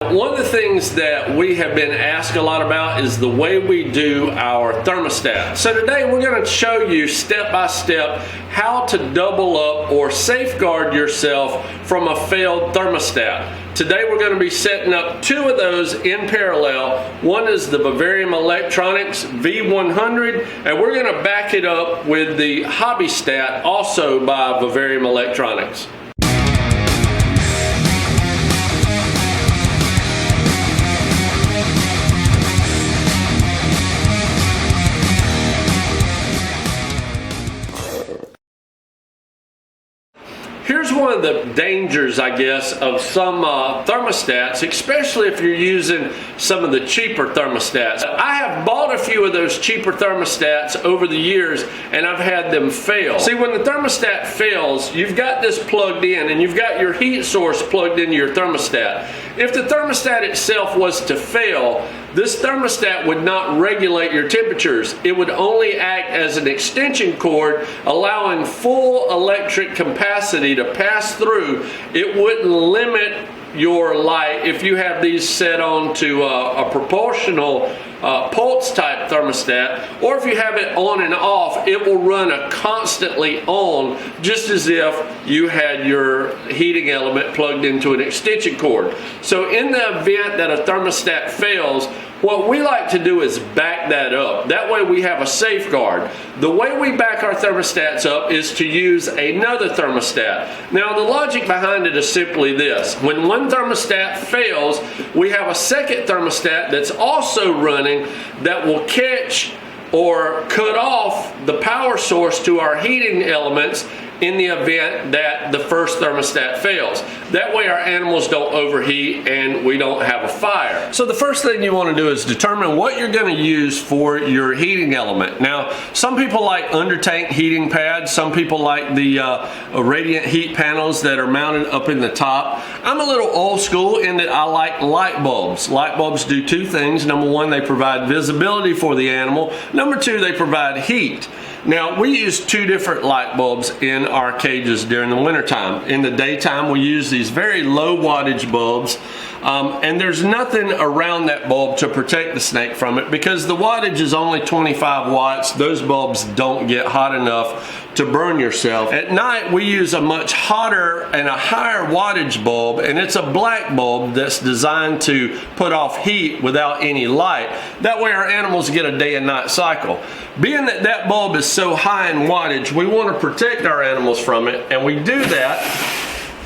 One of the things that we have been asked a lot about is the way we do our thermostat. So today we're going to show you step by step how to double up or safeguard yourself from a failed thermostat. Today we're going to be setting up two of those in parallel. One is the Bavarium Electronics V100, and we're going to back it up with the Hobbystat, also by Bavarium Electronics. Here's one of the dangers, I guess, of some thermostats, especially if you're using some of the cheaper thermostats. I have bought a few of those cheaper thermostats over the years, and I've had them fail. See, when the thermostat fails, you've got this plugged in, and you've got your heat source plugged into your thermostat. If the thermostat itself was to fail, this thermostat would not regulate your temperatures. It would only act as an extension cord, allowing full electric capacity to pass through. It wouldn't limit your light if you have these set on to a proportional pulse type thermostat, or if you have it on and off, it will run a constantly on, just as if you had your heating element plugged into an extension cord. So in the event that a thermostat fails, what we like to do is back that up. That way we have a safeguard. The way we back our thermostats up is to use another thermostat. Now the logic behind it is simply this. When one thermostat fails, we have a second thermostat that's also running that will catch or cut off the power source to our heating elements in the event that the first thermostat fails. That way our animals don't overheat and we don't have a fire. So the first thing you want to do is determine what you're going to use for your heating element. Now, some people like under tank heating pads, some people like the radiant heat panels that are mounted up in the top. I'm a little old school in that I like light bulbs. Light bulbs do two things. Number one, they provide visibility for the animal. Number two, they provide heat. Now, we use two different light bulbs in our cages during the wintertime. In the daytime, we use these very low wattage bulbs, and there's nothing around that bulb to protect the snake from it because the wattage is only 25 watts. Those bulbs don't get hot enough to burn yourself. At night, we use a much hotter and a higher wattage bulb, and it's a black bulb that's designed to put off heat without any light. That way our animals get a day and night cycle. Being that that bulb is so high in wattage, we want to protect our animals from it, and we do that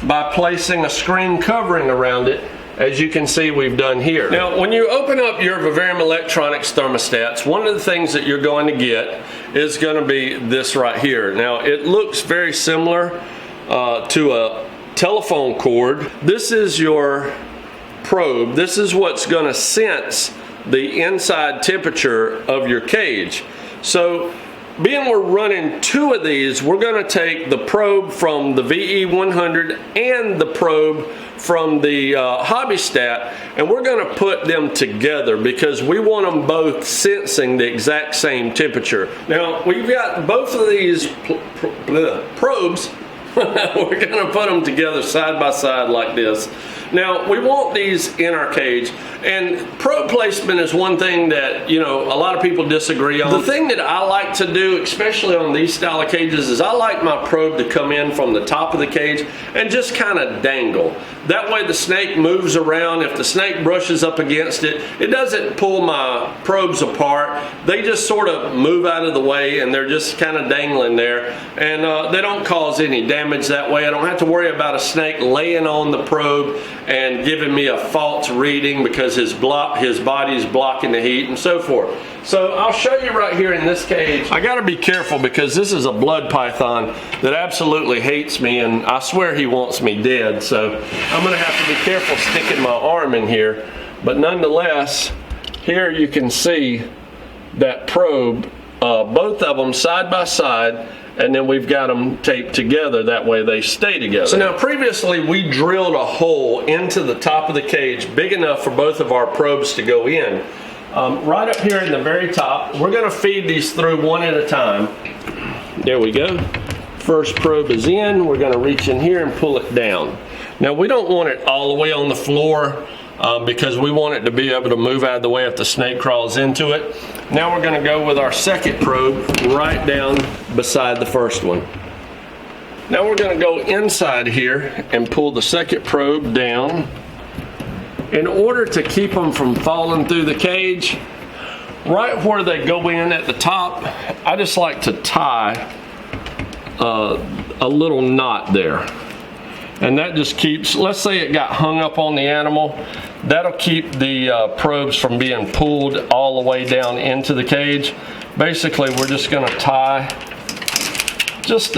by placing a screen covering around it, as you can see we've done here. Now, when you open up your Bavarium Electronics thermostats, one of the things that you're going to get is going to be this right here. Now, it looks very similar to a telephone cord. This is your probe. This is what's going to sense the inside temperature of your cage. So, being we're running two of these, we're going to take the probe from the VE100 and the probe from the Hobbystat, and we're going to put them together because we want them both sensing the exact same temperature. Now, we've got both of these probes. We're going to put them together side by side like this. Now, we want these in our cage, and probe placement is one thing that, you know, a lot of people disagree on. The thing that I like to do, especially on these style of cages, is I like my probe to come in from the top of the cage and just kind of dangle. That way the snake moves around. If the snake brushes up against it, it doesn't pull my probes apart. They just sort of move out of the way, and they're just kind of dangling there, and they don't cause any damage that way. I don't have to worry about a snake laying on the probe and giving me a false reading because his body is blocking the heat and so forth. So I'll show you right here in this cage. I got to be careful because this is a blood python that absolutely hates me, and I swear he wants me dead. So I'm going to have to be careful sticking my arm in here. But nonetheless, here you can see that probe, both of them side by side, and then we've got them taped together. That way they stay together. So now previously we drilled a hole into the top of the cage big enough for both of our probes to go in. Right up here in the very top, we're going to feed these through one at a time. There we go. First probe is in. We're going to reach in here and pull it down. Now we don't want it all the way on the floor because we want it to be able to move out of the way if the snake crawls into it. Now we're going to go with our second probe right down beside the first one. Now we're going to go inside here and pull the second probe down. In order to keep them from falling through the cage, right where they go in at the top, I just like to tie a little knot there. And that just keeps, let's say it got hung up on the animal, that'll keep the probes from being pulled all the way down into the cage. Basically, we're just going to tie just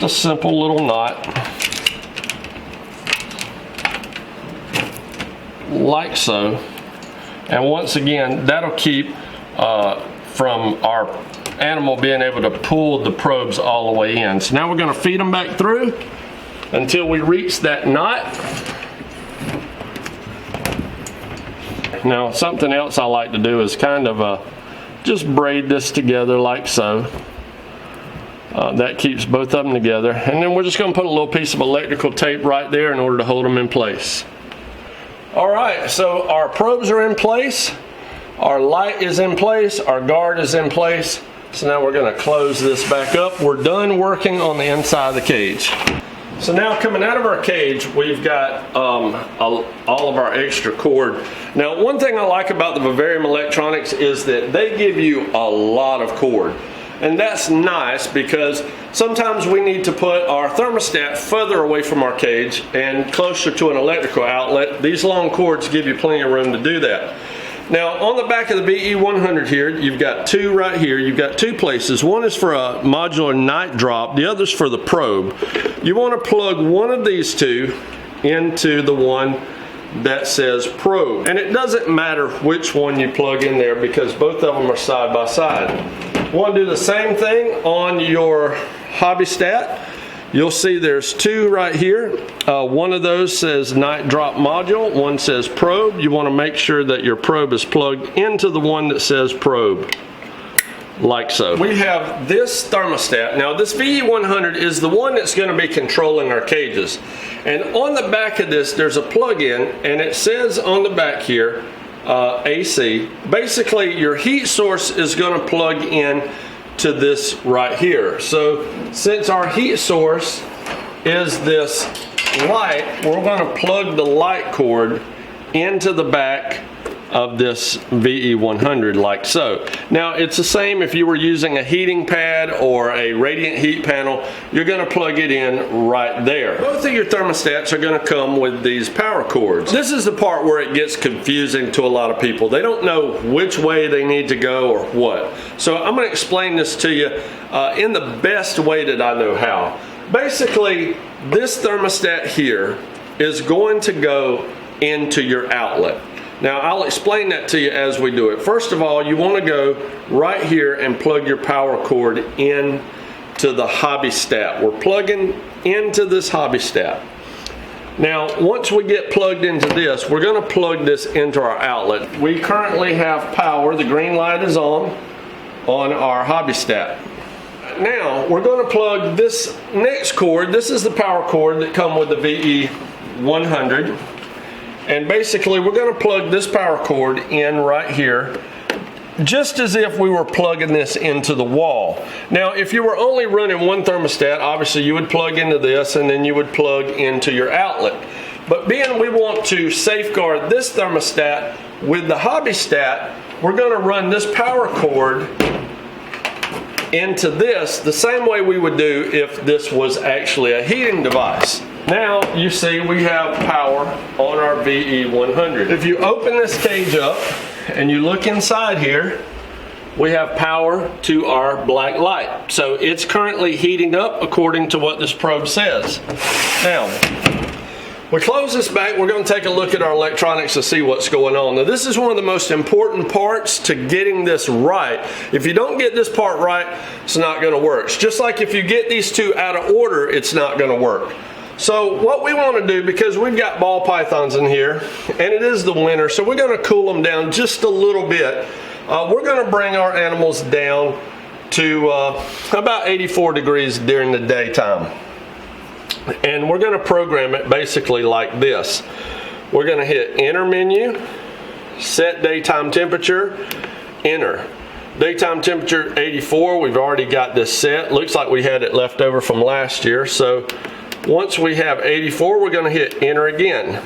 a simple little knot, like so. And once again, that'll keep from our animal being able to pull the probes all the way in. So now we're going to feed them back through until we reach that knot. Now something else I like to do is kind of just braid this together like so. That keeps both of them together. And then we're just going to put a little piece of electrical tape right there in order to hold them in place. Alright, so our probes are in place, our light is in place, our guard is in place. So now we're going to close this back up. We're done working on the inside of the cage. So now coming out of our cage, we've got all of our extra cord. Now one thing I like about the Vivarium electronics is that they give you a lot of cord. And that's nice because sometimes we need to put our thermostat further away from our cage and closer to an electrical outlet. These long cords give you plenty of room to do that. Now on the back of the VE100 here, you've got two right here. You've got two places. One is for a modular night drop. The other's for the probe. You want to plug one of these two into the one that says probe. And it doesn't matter which one you plug in there because both of them are side by side. You want to do the same thing on your hobby stat. You'll see there's two right here. One of those says night drop module, one says probe. You want to make sure that your probe is plugged into the one that says probe, like so. We have this thermostat. Now this VE100 is the one that's going to be controlling our cages. And on the back of this there's a plug-in, and it says on the back here, AC. Basically your heat source is going to plug in to this right here. So since our heat source is this light, we're going to plug the light cord into the back of this VE100 like so. Now it's the same if you were using a heating pad or a radiant heat panel. You're going to plug it in right there. Both of your thermostats are going to come with these power cords. This is the part where it gets confusing to a lot of people. They don't know which way they need to go or what. So I'm going to explain this to you in the best way that I know how. Basically, this thermostat here is going to go into your outlet. Now I'll explain that to you as we do it. First of all, you want to go right here and plug your power cord in to the hobby stat. We're plugging into this hobby stat. Now once we get plugged into this, we're going to plug this into our outlet. We currently have power. The green light is on our hobby stat. Now we're going to plug this next cord. This is the power cord that comes with the VE100. And basically we're going to plug this power cord in right here, just as if we were plugging this into the wall. Now if you were only running one thermostat, obviously you would plug into this and then you would plug into your outlet. But being we want to safeguard this thermostat with the hobby stat, we're going to run this power cord into this the same way we would do if this was actually a heating device. Now you see we have power on our VE100. If you open this cage up and you look inside here, we have power to our black light. So it's currently heating up according to what this probe says. Now, we close this back, we're going to take a look at our electronics to see what's going on. Now this is one of the most important parts to getting this right. If you don't get this part right, it's not going to work. It's just like if you get these two out of order, it's not going to work. So what we want to do, because we've got ball pythons in here, and it is the winter, so we're going to cool them down just a little bit. We're going to bring our animals down to about 84 degrees during the daytime. And we're going to program it basically like this. We're going to hit enter menu, set daytime temperature, enter. Daytime temperature 84, we've already got this set. Looks like we had it left over from last year. So once we have 84, we're going to hit enter again.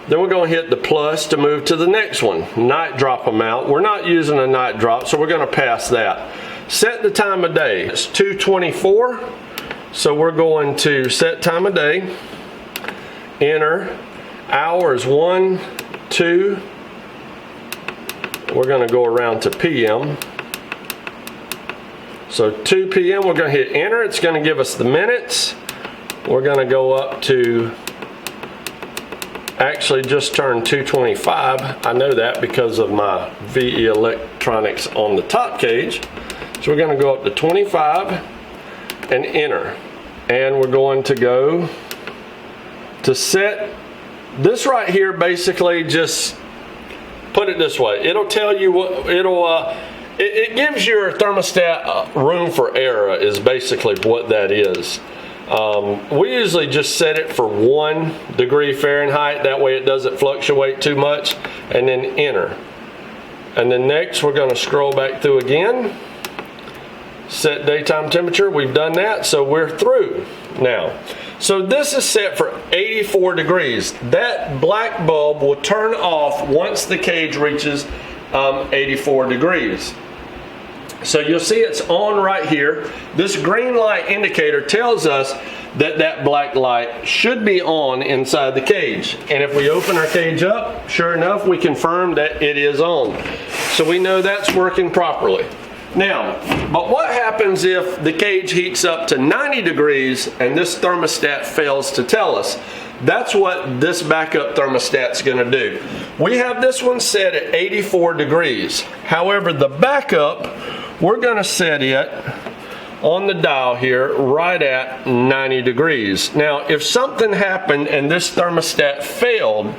Then we're going to hit the plus to move to the next one, night drop amount. We're not using a night drop, so we're going to pass that. Set the time of day. It's 2:24, so we're going to set time of day, enter. Hours 1, 2. We're going to go around to PM. So 2 PM, we're going to hit enter. It's going to give us the minutes. We're going to go up to, actually just turned 2:25. I know that because of my VE electronics on the top cage. So we're going to go up to 25 and enter. And we're going to go to set. This right here basically just put it this way. It'll tell you what it gives your thermostat room for error is basically what that is. We usually just set it for 1 degree Fahrenheit. That way it doesn't fluctuate too much. And then enter. And then next we're going to scroll back through again. Set daytime temperature. We've done that. So we're through now. So this is set for 84 degrees. That black bulb will turn off once the cage reaches 84 degrees. So you'll see it's on right here. This green light indicator tells us that that black light should be on inside the cage. And if we open our cage up, sure enough, we confirm that it is on. So we know that's working properly. Now, but what happens if the cage heats up to 90 degrees and this thermostat fails to tell us? That's what this backup thermostat's going to do. We have this one set at 84 degrees. However, the backup, we're going to set it on the dial here right at 90 degrees. Now, if something happened and this thermostat failed,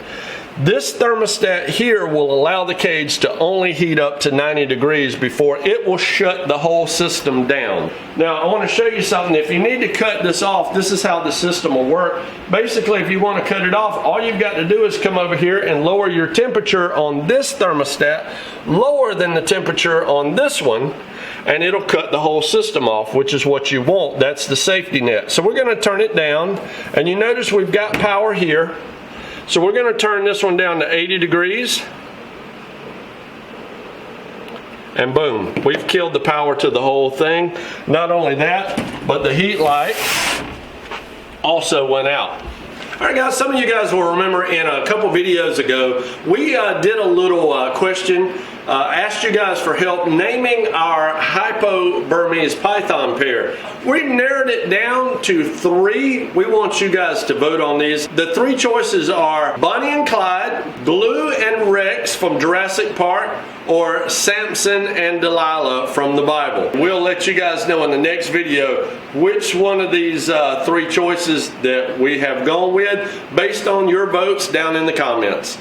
this thermostat here will allow the cage to only heat up to 90 degrees before it will shut the whole system down. Now, I want to show you something. If you need to cut this off, this is how the system will work. Basically, if you want to cut it off, all you've got to do is come over here and lower your temperature on this thermostat lower than the temperature on this one, and it'll cut the whole system off, which is what you want. That's the safety net. So we're going to turn it down, and you notice we've got power here. So we're going to turn this one down to 80 degrees. And boom, we've killed the power to the whole thing. Not only that, but the heat light also went out. All right, guys, some of you guys will remember in a couple videos ago, we did a little question, asked you guys for help naming our Hypo-Burmese python pair. We narrowed it down to 3. We want you guys to vote on these. The 3 choices are Bonnie and Clyde, Blue and Rex from Jurassic Park, or Samson and Delilah from the Bible. We'll let you guys know in the next video which one of these 3 choices that we have gone with based on your votes down in the comments.